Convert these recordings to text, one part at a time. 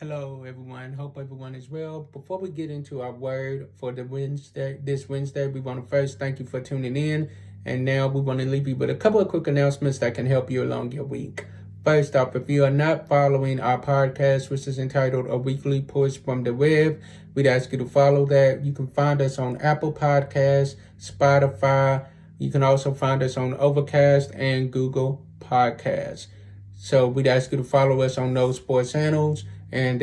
Hello, everyone. Hope everyone is well. Before we get into our word for this Wednesday, we want to first thank you for tuning in. And now we want to leave you with a couple of quick announcements that can help you along your week. First off, if you are not following our podcast, which is entitled A Weekly Push from the Web, we'd ask you to follow that. You can find us on Apple Podcasts, Spotify. You can also find us on Overcast and Google Podcasts. So we'd ask you to follow us on those four channels and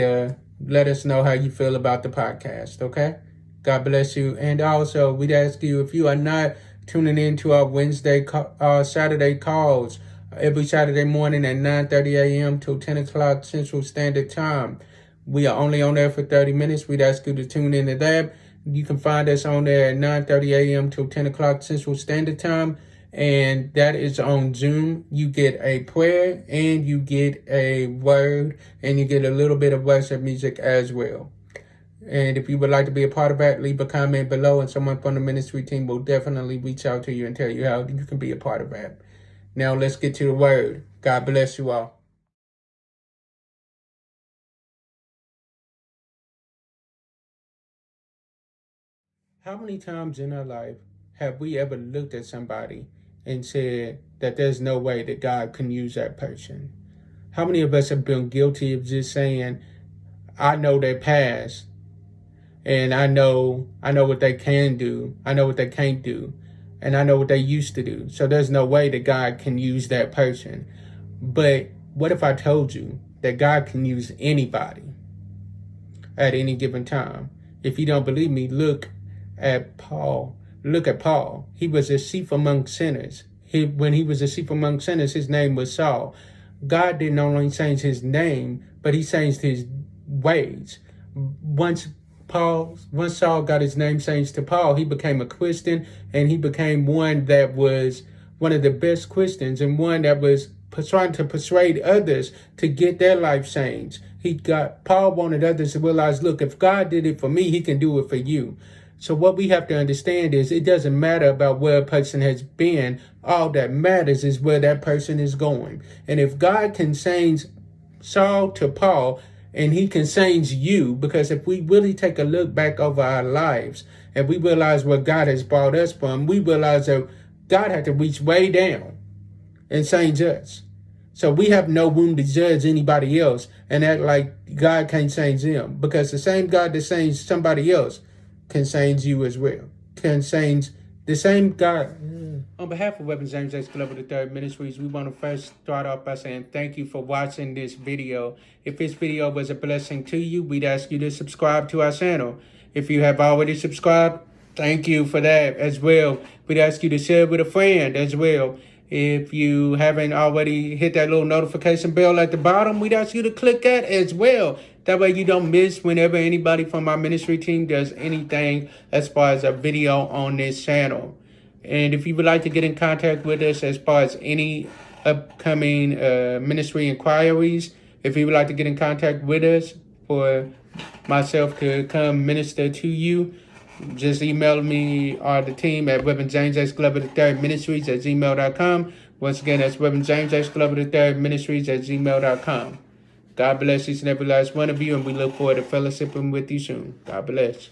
let us know how you feel about the podcast, okay? God bless you. And also, we'd ask you, if you are not tuning in to our Saturday calls, every Saturday morning at 9:30 a.m. till 10 o'clock Central Standard Time. We are only on there for 30 minutes. We'd ask you to tune into that. You can find us on there at 9:30 a.m. till 10 o'clock Central Standard Time. And that is on Zoom. You get a prayer and you get a word and you get a little bit of worship music as well. And if you would like to be a part of that, leave a comment below and someone from the ministry team will definitely reach out to you and tell you how you can be a part of that. Now let's get to the word. God bless you all. How many times in our life have we ever looked at somebody and said that there's no way that God can use that person? How many of us have been guilty of just saying, I know their past and I know what they can do, I know what they can't do, and I know what they used to do. So there's no way that God can use that person. But what if I told you that God can use anybody at any given time? If you don't believe me, look at Paul. Look at Paul. He was a chief among sinners. When he was a chief among sinners, his name was Saul. God didn't only change his name, but he changed his ways. Once Saul got his name changed to Paul, he became a Christian, and he became one that was one of the best Christians and one that was trying to persuade others to get their life changed. Paul wanted others to realize, look, if God did it for me, he can do it for you. So what we have to understand is it doesn't matter about where a person has been. All that matters is where that person is going. And if God can change Saul to Paul, and he can change you, because if we really take a look back over our lives and we realize where God has brought us from, we realize that God had to reach way down and change us. So we have no room to judge anybody else and act like God can't change them, because the same God that changed somebody else can change you as well. Can change the same God. On behalf of Reverend James H. Glover III Ministries, we want to first start off by saying thank you for watching this video. If this video was a blessing to you, we'd ask you to subscribe to our channel. If you have already subscribed, thank you for that as well. We'd ask you to share with a friend as well. If you haven't already hit that little notification bell at the bottom, we'd ask you to click that as well. That way you don't miss whenever anybody from our ministry team does anything as far as a video on this channel. And if you would like to get in contact with us as far as any upcoming ministry inquiries, if you would like to get in contact with us for myself to come minister to you, just email me or the team at Reverend James H. Glover III Ministries at gmail.com. Once again, that's Reverend James H. Glover III Ministries at gmail.com. God bless each and every last one of you, and we look forward to fellowshipping with you soon. God bless.